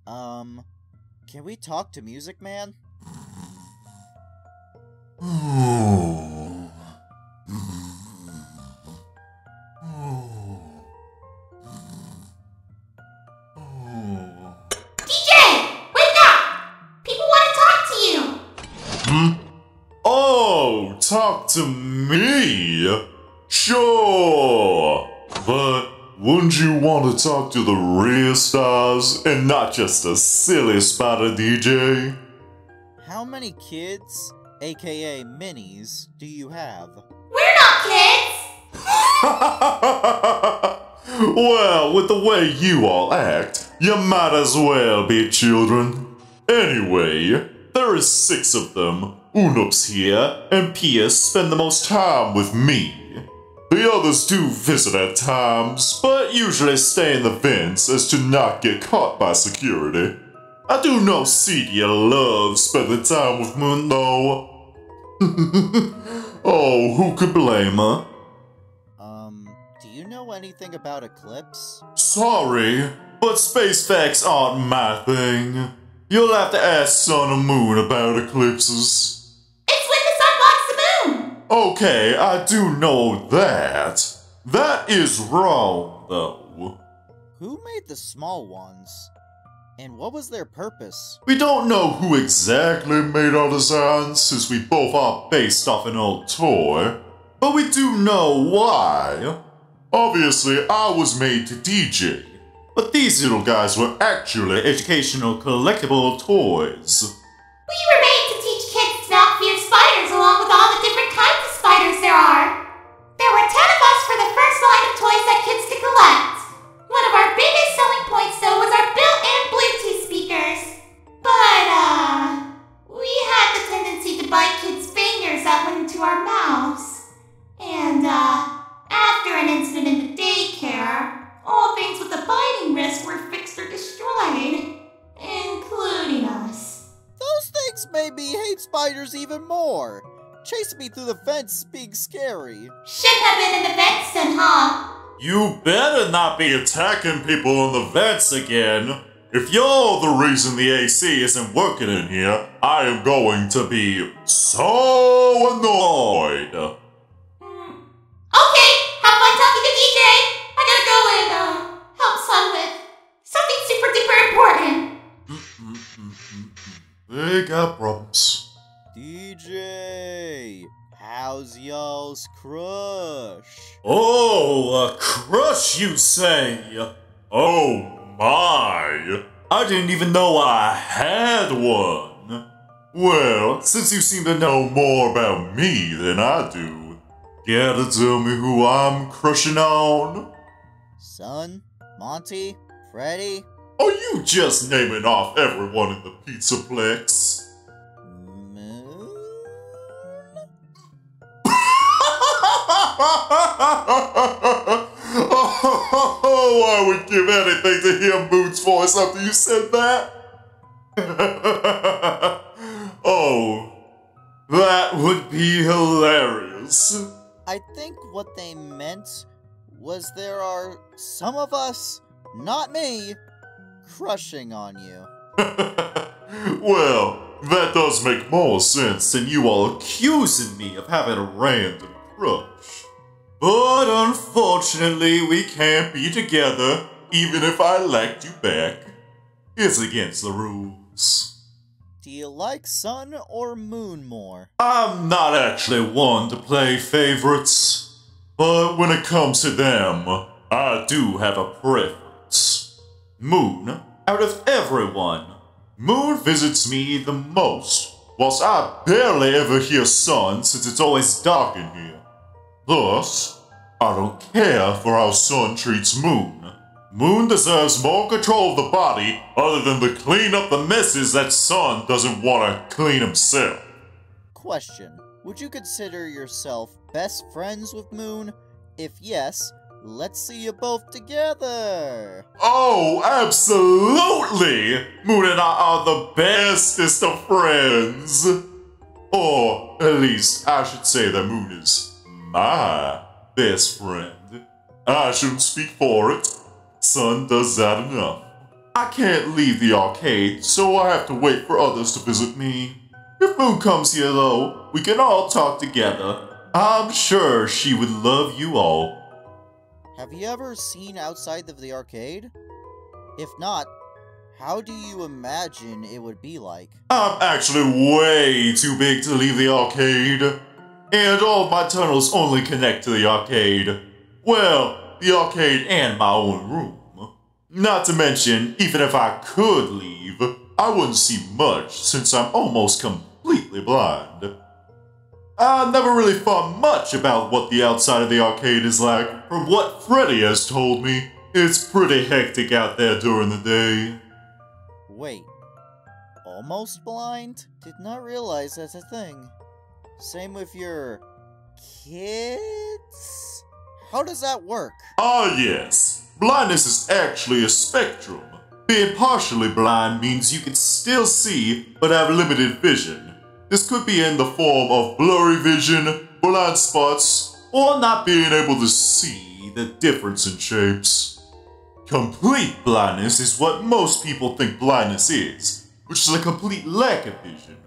Can we talk to Music Man? Oh, talk to me? Sure. But wouldn't you want to talk to the real stars and not just a silly spider DJ? How many kids, aka minis, do you have? We're not kids! Well, with the way you all act, you might as well be children. Anyway, there is 6 of them. Oonops here, and Pierce spend the most time with me. The others do visit at times, but usually stay in the vents as to not get caught by security. I do know Cedia loves spending time with Moon though. Oh, who could blame her? Do you know anything about Eclipse? Sorry, but space facts aren't my thing. You'll have to ask Sun and Moon about eclipses. It's when the sun blocks the moon! Okay, I do know that. That is wrong, though. Who made the small ones? And what was their purpose? We don't know who exactly made our designs, since we both are based off an old toy. But we do know why. Obviously, I was made to DJ. But these little guys were actually educational collectible toys. We were made to teach kids to not fear spiders along with all the different kinds of spiders there are. There were 10 of us for the first line of toys that kids could collect. One of our biggest selling points though was our built-in Bluetooth speakers. But we had the tendency to bite kids' fingers that went into our mouths. And after an incident in the daycare, all things with a biting risk were fixed or destroyed, including us. Those things made me hate spiders even more. Chasing me through the fence being scary. Shouldn't have been in the vents then, huh? You better not be attacking people in the vents again. If you're the reason the AC isn't working in here, I am going to be so annoyed. Okay, have fun talking to DJ. I gotta go and help Sun with something super duper important. They got problems. DJ, how's y'all's crush? Oh, a crush, you say? Oh my! I didn't even know I had one. Well, since you seem to know more about me than I do, care to tell me who I'm crushing on? Sun, Monty, Freddy? Are you just naming off everyone in the Pizzaplex? Moon? Oh, I would give anything to hear Moon's voice after you said that. Oh, that would be hilarious. I think what they meant was there are some of us, not me, crushing on you. Well, that does make more sense than you all accusing me of having a random crush. But unfortunately, we can't be together, even if I liked you back. It's against the rules. Do you like Sun or Moon more? I'm not actually one to play favorites, but when it comes to them, I do have a preference. Moon, out of everyone, Moon visits me the most, whilst I barely ever hear Sun since it's always dark in here. Thus, I don't care for how Sun treats Moon. Moon deserves more control of the body other than to clean up the messes that Sun doesn't want to clean himself. Question. Would you consider yourself best friends with Moon? If yes, let's see you both together. Oh, absolutely! Moon and I are the bestest of friends. Or, at least, I should say that Moon is my best friend. I shouldn't speak for it. Sun does that enough. I can't leave the arcade, so I have to wait for others to visit me. If Moon comes here though, we can all talk together. I'm sure she would love you all. Have you ever seen outside of the arcade? If not, how do you imagine it would be like? I'm actually way too big to leave the arcade. And all of my tunnels only connect to the arcade. Well, the arcade and my own room. Not to mention, even if I could leave, I wouldn't see much since I'm almost completely blind. I never really thought much about what the outside of the arcade is like. From what Freddy has told me, it's pretty hectic out there during the day. Wait, almost blind? Did not realize that's a thing. Same with your kids? How does that work? Ah yes, blindness is actually a spectrum. Being partially blind means you can still see, but have limited vision. This could be in the form of blurry vision, blind spots, or not being able to see the difference in shapes. Complete blindness is what most people think blindness is, which is a complete lack of vision.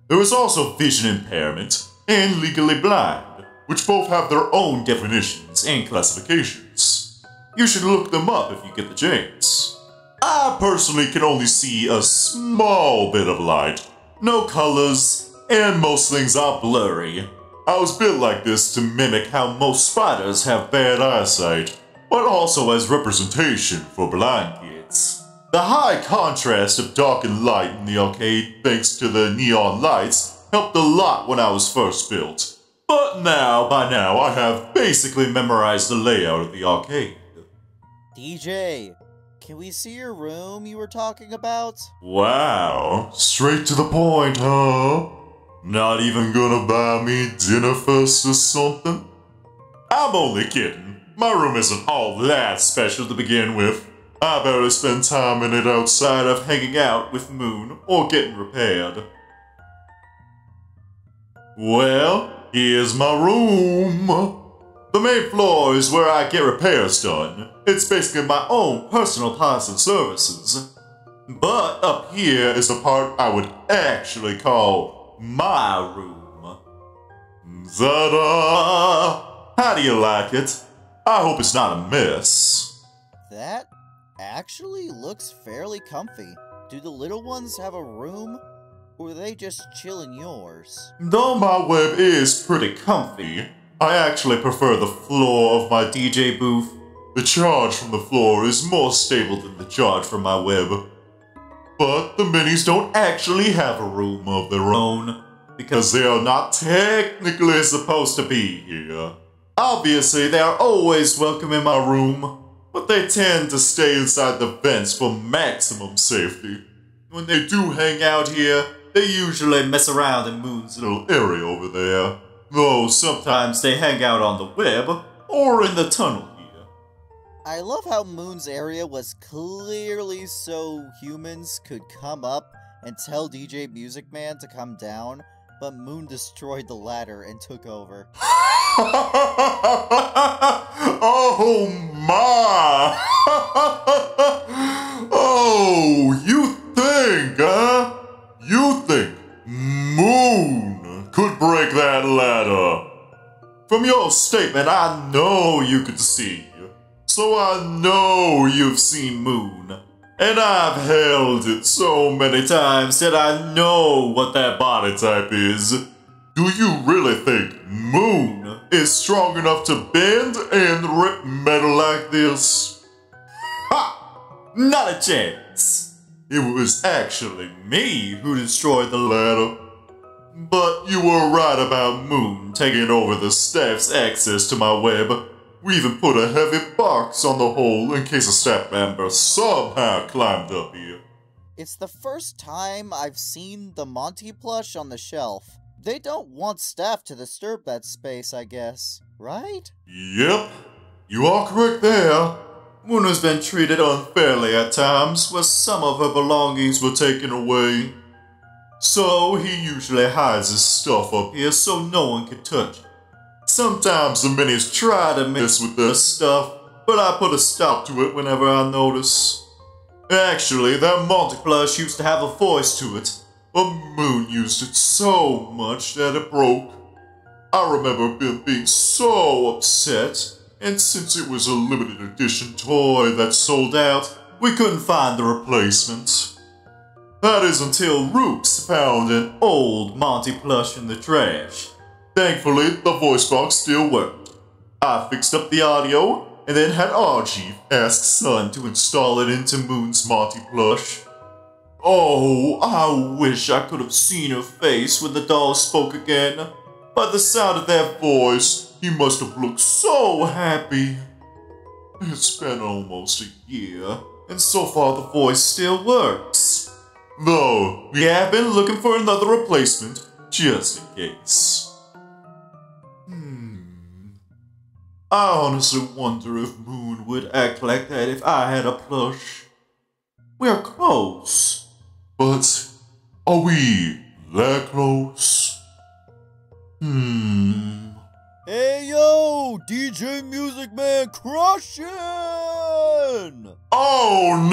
There is also vision impairment and legally blind, which both have their own definitions and classifications. You should look them up if you get the chance. I personally can only see a small bit of light, no colors, and most things are blurry. I was built like this to mimic how most spiders have bad eyesight, but also as representation for blind kids. The high contrast of dark and light in the arcade, thanks to the neon lights, helped a lot when I was first built. But by now, I have basically memorized the layout of the arcade. DJ, can we see your room you were talking about? Wow, straight to the point, huh? Not even gonna buy me dinner first or something? I'm only kidding. My room isn't all that special to begin with. I barely spend time in it outside of hanging out with Moon or getting repaired. Well, here's my room. The main floor is where I get repairs done. It's basically my own personal parts and services. But up here is the part I would actually call my room. Ta-da! How do you like it? I hope it's not a mess. That actually looks fairly comfy. Do the little ones have a room? Or do they just chill in yours? Though my web is pretty comfy, I actually prefer the floor of my DJ booth. The charge from the floor is more stable than the charge from my web. But the minis don't actually have a room of their own, because they are not technically supposed to be here. Obviously, they are always welcome in my room, but they tend to stay inside the vents for maximum safety. When they do hang out here, they usually mess around in Moon's little area over there. Though sometimes they hang out on the web, or in the tunnel here. I love how Moon's area was clearly so humans could come up and tell DJ Music Man to come down, but Moon destroyed the ladder and took over. Oh my! Oh, you think, huh? You think Moon could break that ladder? From your statement, I know you could see. So I know you've seen Moon. And I've held it so many times that I know what that body type is. Do you really think Moon is strong enough to bend and rip metal like this? Ha! Not a chance. It was actually me who destroyed the ladder. But you were right about Moon taking over the staff's access to my web. We even put a heavy box on the hole in case a staff member somehow climbed up here. It's the first time I've seen the Monty plush on the shelf. They don't want staff to disturb that space, I guess. Right? Yep. You are correct there. Moon has been treated unfairly at times, where some of her belongings were taken away. So he usually hides his stuff up here so no one can touch it. Sometimes the minis try to mess with their stuff, but I put a stop to it whenever I notice. Actually, that Monty plush used to have a voice to it, but Moon used it so much that it broke. I remember being so upset, and since it was a limited edition toy that sold out, we couldn't find the replacement. That is until Rooks found an old Monty plush in the trash. Thankfully, the voice box still worked. I fixed up the audio, and then had Archie ask Sun to install it into Moon's Monty plush. Oh, I wish I could have seen her face when the doll spoke again. By the sound of that voice, he must have looked so happy. It's been almost a year, and so far the voice still works. Though, we have been looking for another replacement, just in case. I honestly wonder if Moon would act like that if I had a plush. We're close. But are we that close? Hey yo, DJ Music Man crushing! Oh,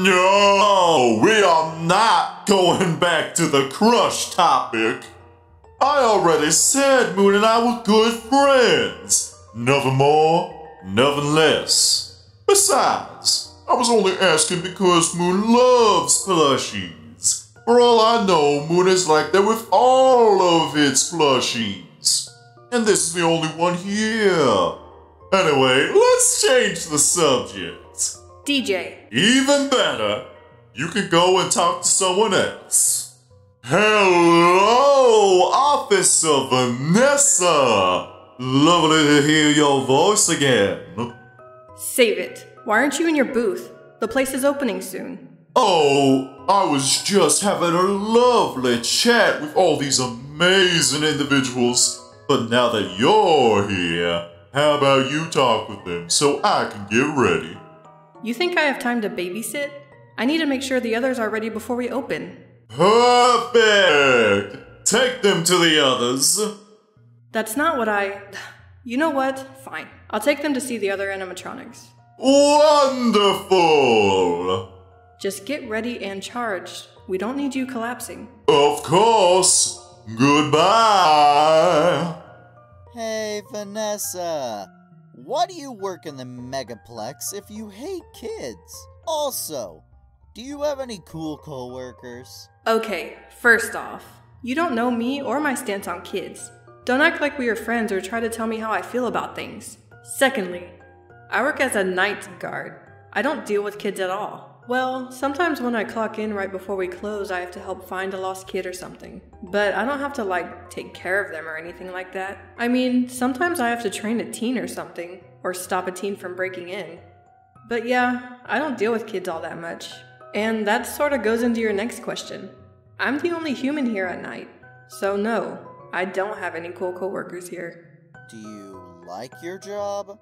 no! We are not going back to the crush topic. I already said Moon and I were good friends. Nothing more, nothing less. Besides, I was only asking because Moon loves plushies. For all I know, Moon is like that with all of its plushies. And this is the only one here. Anyway, let's change the subject. DJ. Even better. You can go and talk to someone else. Hello, Officer Vanessa. Lovely to hear your voice again. Save it. Why aren't you in your booth? The place is opening soon. Oh, I was just having a lovely chat with all these amazing individuals. But now that you're here, how about you talk with them so I can get ready? You think I have time to babysit? I need to make sure the others are ready before we open. Perfect! Take them to the others. That's not what You know what? Fine. I'll take them to see the other animatronics. Wonderful! Just get ready and charged. We don't need you collapsing. Of course! Goodbye! Hey, Vanessa. Why do you work in the Megaplex if you hate kids? Also, do you have any cool coworkers? Okay, first off, you don't know me or my stance on kids. Don't act like we are friends or try to tell me how I feel about things. Secondly, I work as a night guard. I don't deal with kids at all. Well, sometimes when I clock in right before we close, I have to help find a lost kid or something. But I don't have to, take care of them or anything like that. I mean, sometimes I have to train a teen or something, or stop a teen from breaking in. But yeah, I don't deal with kids all that much. And that sort of goes into your next question. I'm the only human here at night. So no, I don't have any cool coworkers here. Do you like your job?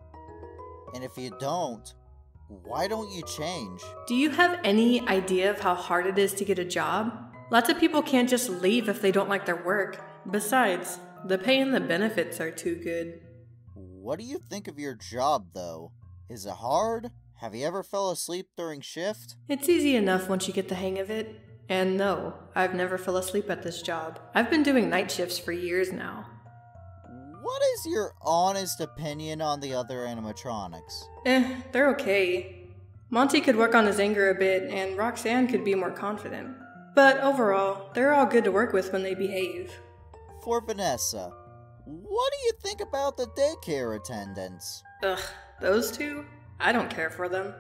And if you don't, why don't you change? Do you have any idea of how hard it is to get a job? Lots of people can't just leave if they don't like their work. Besides, the pay and the benefits are too good. What do you think of your job, though? Is it hard? Have you ever fell asleep during shift? It's easy enough once you get the hang of it. And no, I've never fell asleep at this job. I've been doing night shifts for years now. What is your honest opinion on the other animatronics? They're okay. Monty could work on his anger a bit, and Roxanne could be more confident. But overall, they're all good to work with when they behave. For Vanessa, what do you think about the daycare attendants? Ugh, those two? I don't care for them.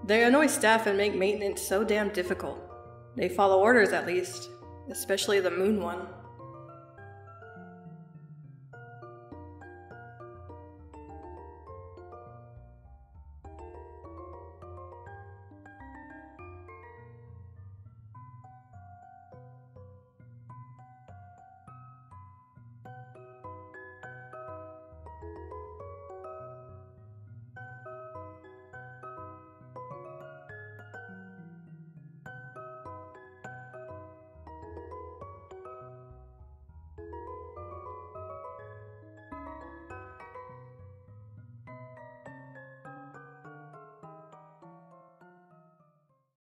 They annoy staff and make maintenance so damn difficult. They follow orders at least, especially the Moon one.